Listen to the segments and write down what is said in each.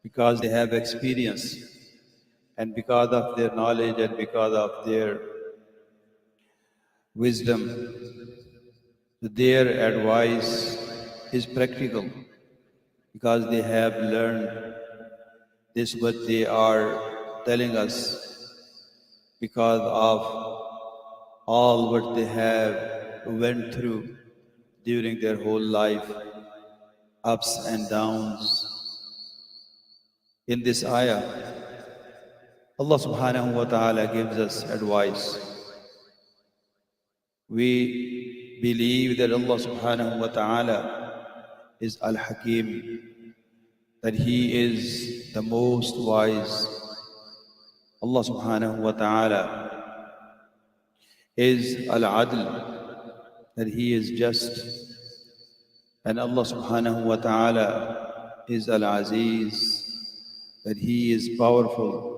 because they have experience and because of their knowledge and because of their wisdom. Their advice is practical because they have learned this what they are telling us because of all what they have went through during their whole life, ups and downs. In this ayah, Allah subhanahu wa ta'ala gives us advice. We believe that Allah subhanahu wa ta'ala is Al-Hakim, that He is the most wise. Allah subhanahu wa ta'ala is Al-Adl, that He is just. And Allah subhanahu wa ta'ala is Al-Aziz, that He is powerful.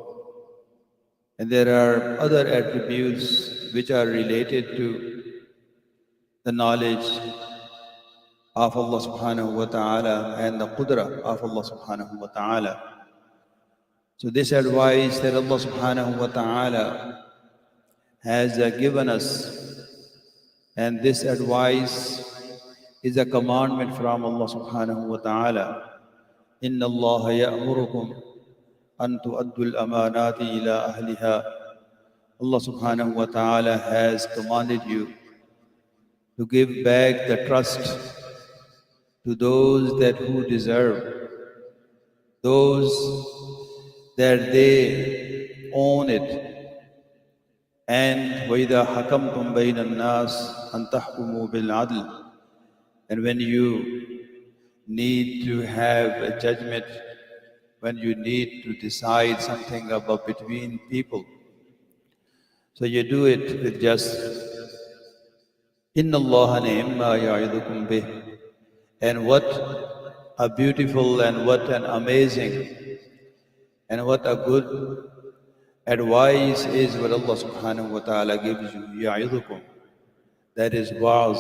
And there are other attributes which are related to the knowledge of Allah subhanahu wa ta'ala and the qudra of Allah subhanahu wa ta'ala. So this advice that Allah subhanahu wa ta'ala has given us, and this advice is a commandment from Allah subhanahu wa ta'ala. Inna Allah ya'murukum an tu'addu al-amanati ila ahliha. Allah subhanahu wa ta'ala has commanded you to give back the trust to those that who deserve, those that they own it. And وَإِذَا حَكَمْتُمْ بَيْنَ النَّاسِ أَن تَحْكُمُوا بِالْعَدْلِ. And when you need to have a judgment, when you need to decide something about between people, so you do it with justice. Inna Allah ni'ma ya'idukum bih. And what a beautiful and what an amazing and what a good advice is what Allah subhanahu wa ta'ala gives you. Ya'idukum. That is wa'az,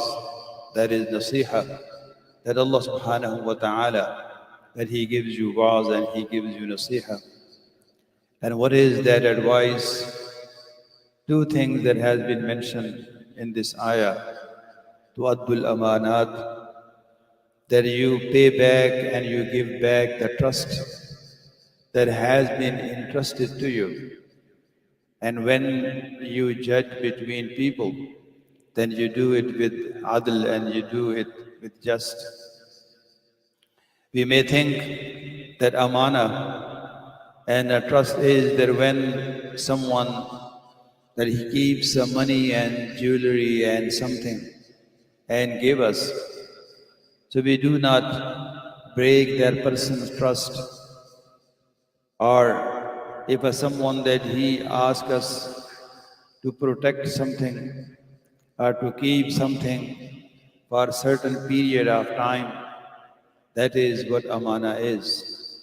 that is nasiha, that Allah subhanahu wa ta'ala, that He gives you wa'az and He gives you nasiha. And what is that advice? Two things that has been mentioned in this ayah. Tu'addul amanat, that you pay back and you give back the trust that has been entrusted to you. And when you judge between people, then you do it with adl and you do it with just. We may think that amana and a trust is that when someone that he keeps some money and jewelry and something and give us, so we do not break that person's trust. Or if someone that he asks us to protect something or to keep something for a certain period of time, that is what amana is.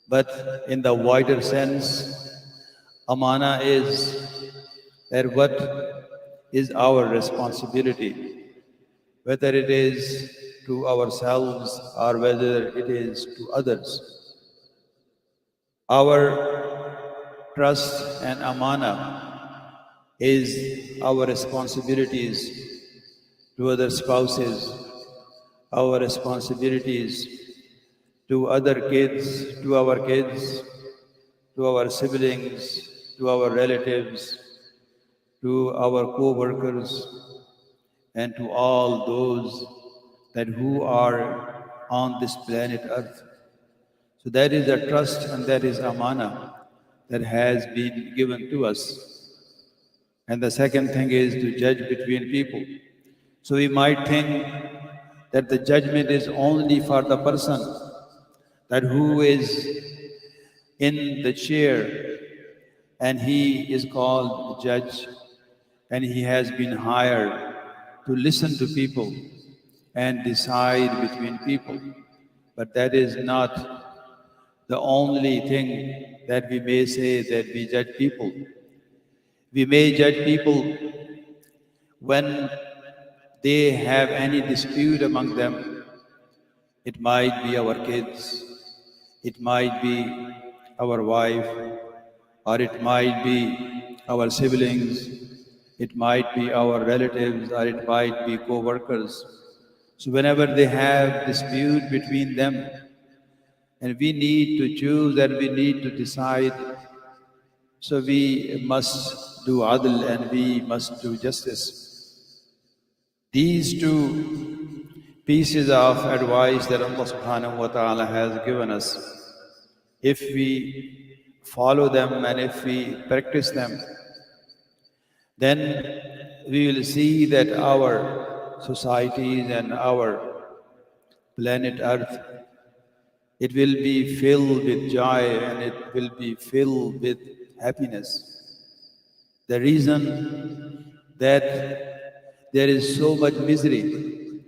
But in the wider sense, amana is that what is our responsibility, whether it is to ourselves or whether it is to others. Our trust and amana is our responsibilities to other spouses, our responsibilities to other kids, to our kids, to our siblings, to our relatives, to our co-workers, and to all those that who are on this planet Earth. So that is a trust and that is amana that has been given to us. And the second thing is to judge between people. So we might think that the judgment is only for the person that who is in the chair and he is called the judge and he has been hired to listen to people and decide between people. But that is not the only thing that we may say that we judge people. We may judge people when they have any dispute among them. It might be our kids, It might be our wife, or it might be our siblings, it might be our relatives, or it might be co-workers. So whenever they have dispute between them, and we need to choose and we need to decide, so we must do adl and we must do justice. These two pieces of advice that Allah subhanahu wa ta'ala has given us, if we follow them and if we practice them, then we will see that our societies and our planet Earth, it will be filled with joy and it will be filled with happiness. The reason that there is so much misery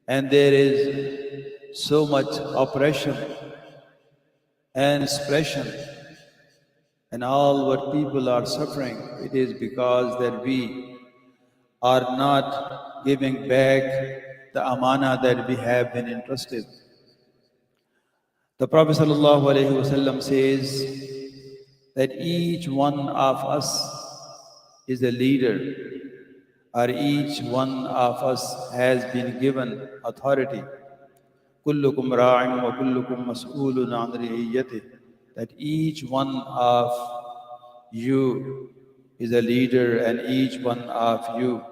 and there is so much oppression and suppression and all what people are suffering, it is because that we are not giving back the amana that we have been entrusted. The Prophet ﷺ says that each one of us is a leader, or each one of us has been given authority. كُلُّكُمْ رَاعٍ وَكُلُّكُمْ مَسْئُولٌ عَنْ رِعِيَّتِهِ. That each one of you is a leader and each one of you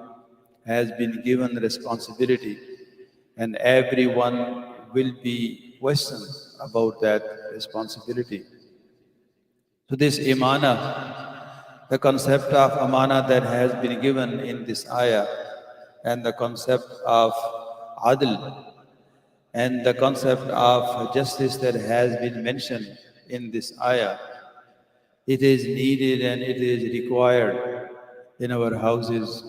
has been given responsibility, and everyone will be questioned about that responsibility. So this imana, the concept of amana that has been given in this ayah, and the concept of adl, and the concept of justice that has been mentioned in this ayah, it is needed and it is required in our houses,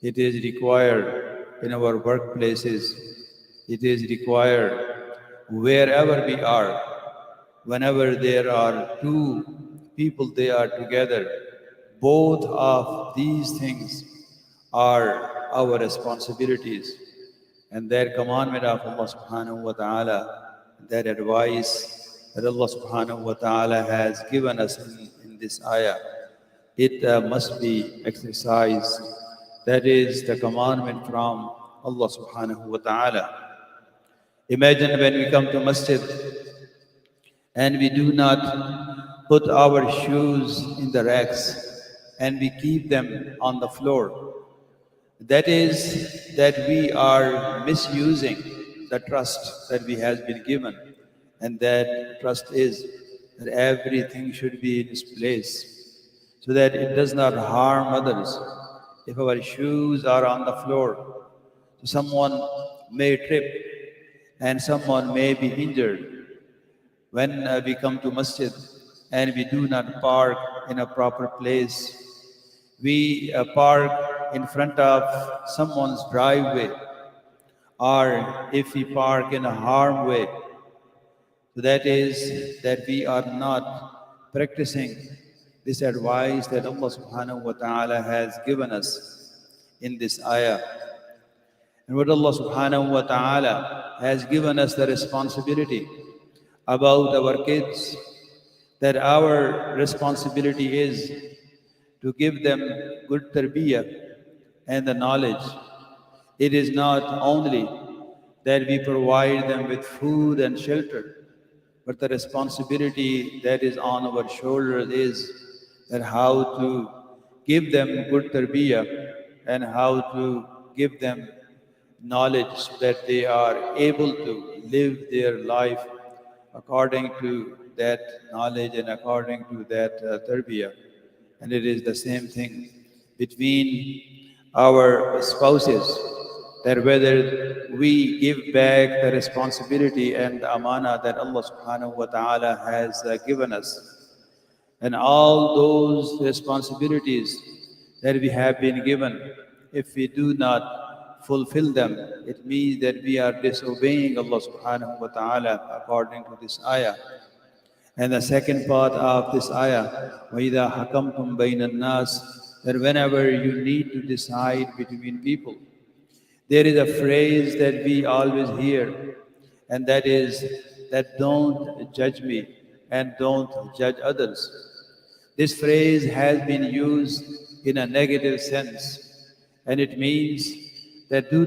it is required in our workplaces, it is required wherever we are. Whenever there are two people, they are together, both of these things are our responsibilities. And that commandment of Allah subhanahu wa ta'ala, that advice that Allah subhanahu wa ta'ala has given us in this ayah, it must be exercised. That is the commandment from Allah subhanahu wa ta'ala. Imagine when we come to Masjid and we do not put our shoes in the racks and we keep them on the floor. That is that we are misusing the trust that we have been given, and that trust is that everything should be in its place so that it does not harm others. If our shoes are on the floor, someone may trip and someone may be injured. When we come to Masjid and we do not park in a proper place, we park in front of someone's driveway, or if we park in a harm way, so that is that we are not practicing this advice that Allah subhanahu wa ta'ala has given us in this ayah. And what Allah subhanahu wa ta'ala has given us the responsibility about our kids, that our responsibility is to give them good tarbiyah and the knowledge. It is not only that we provide them with food and shelter, but the responsibility that is on our shoulders is that how to give them good tarbiyah and how to give them knowledge so that they are able to live their life according to that knowledge and according to that tarbiyah. And it is the same thing between our spouses, that whether we give back the responsibility and the amana that Allah subhanahu wa ta'ala has given us, and all those responsibilities that we have been given, if we do not fulfill them, it means that we are disobeying Allah subhanahu wa ta'ala according to this ayah. And the second part of this ayah, وَإِذَا حَكَمْتُمْ بَيْنَ النَّاسِ, that whenever you need to decide between people, there is a phrase that we always hear, and that is that don't judge me and don't judge others. This phrase has been used in a negative sense, and it means that do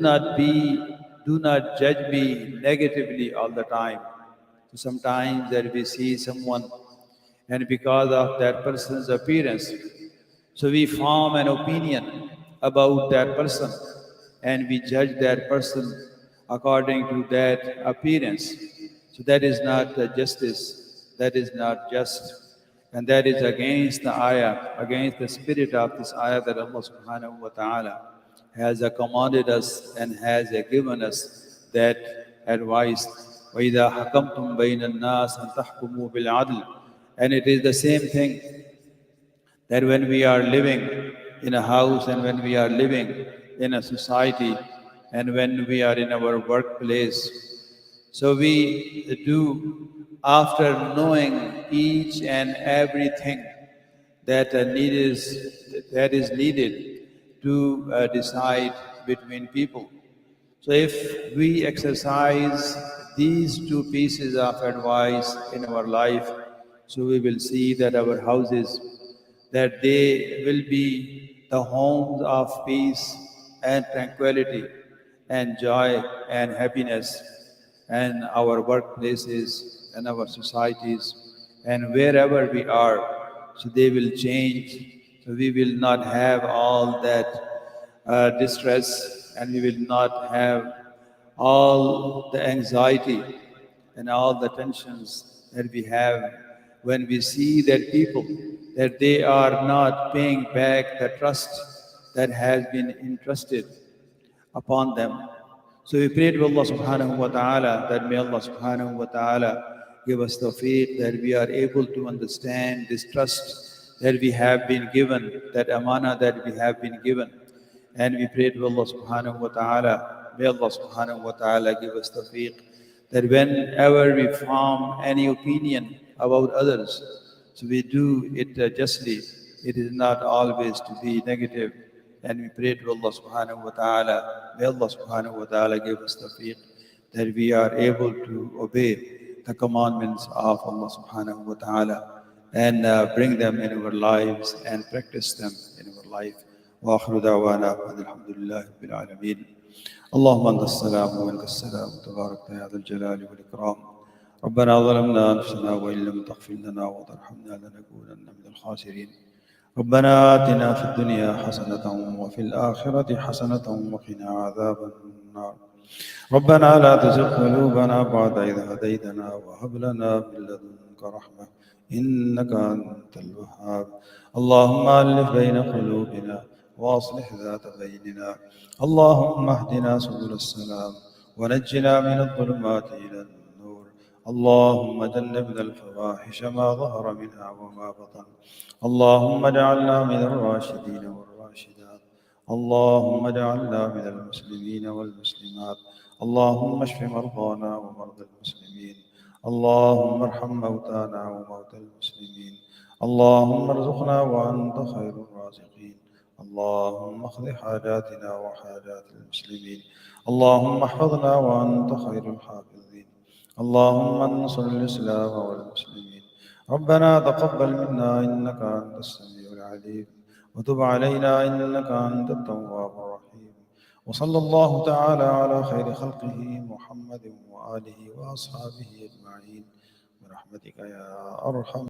not judge me negatively all the time. So sometimes that we see someone, and because of that person's appearance, so we form an opinion about that person, and we judge that person according to that appearance. So that is not justice, that is not just, and that is against the ayah, against the spirit of this ayah that Allah subhanahu wa ta'ala has commanded us and has given us that advice. وَإِذَا حَكَمْتُمْ بَيْنَ النَّاسِ أَن تَحْكُمُوا بِالْعَدْلِ. And it is the same thing that when we are living in a house and when we are living in a society and when we are in our workplace, so we do, after knowing each and everything that is needed to decide between people. So if we exercise these two pieces of advice in our life, so we will see that our houses, that they will be the homes of peace and tranquility and joy and happiness, and our workplaces and our societies and wherever we are, so they will change. So we will not have all that distress, and we will not have all the anxiety and all the tensions that we have when we see that people, that they are not paying back the trust that has been entrusted upon them. So we pray to Allah subhanahu wa ta'ala that may Allah subhanahu wa ta'ala give us tawfiq, that we are able to understand this trust that we have been given, that amana that we have been given. And we pray to Allah subhanahu wa ta'ala, may Allah subhanahu wa ta'ala give us tawfiq, that whenever we form any opinion about others, so we do it justly. It is not always to be negative. And we pray to Allah subhanahu wa ta'ala, may Allah subhanahu wa ta'ala give us tawfiq, that we are able to obey the commandments of Allah subhanahu wa ta'ala and bring them in our lives and practice them in our life. وآخر دعوانا أن الحمد لله رب العالمين. اللهم أنت السلام ومنك السلام تبارك يا ذا الجلال والإكرام. ربنا ظلمنا أنفسنا وإن لم تغفر لنا وترحمنا لنكونن من الخاسرين. ربنا آتنا في الدنيا حسنة وفي الآخرة حسنة وقنا عذاب النار. ربنا لا تزغ قلوبنا بعد إذ هديتنا وهب لنا من لدنك رحمة إنك أنت الوهاب. اللهم ألف بين قلوبنا وأصلح ذات بيننا. اللهم اهدنا سبل السلام ونجنا من الظلمات إلى النور. اللهم جنبنا الفواحش ما ظهر منها وما بطن. اللهم اجعلنا من الراشدين والراشدات. اللهم اجعلنا من المسلمين والمسلمات. اللهم اشف مرضانا ومرضى المسلمين. اللهم ارحم موتانا وموتى المسلمين. اللهم ارزقنا وأنت خير الرازقين. اللهم اقض حاجاتنا وحاجات المسلمين. اللهم احفظنا وأنت خير الحافظين. اللهم انصر الإسلام والمسلمين. ربنا تقبل منا إنك أنت السميع العليم وتب علينا إنك أنت التواب الرحيم. وصلى الله تعالى على خير خلقه محمد وآله وأصحابه أجمعين برحمتك يا أرحم